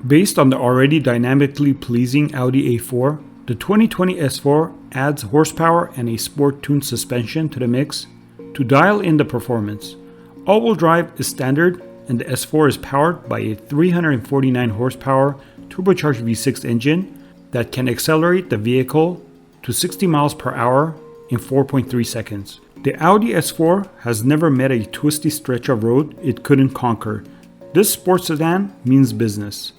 Based on the already dynamically pleasing Audi A4, the 2020 S4 adds horsepower and a sport-tuned suspension to the mix to dial in the performance. All-wheel drive is standard, and the S4 is powered by a 349 horsepower turbocharged V6 engine that can accelerate the vehicle to 60 miles per hour in 4.3 seconds. The Audi S4 has never met a twisty stretch of road it couldn't conquer. This sports sedan means business.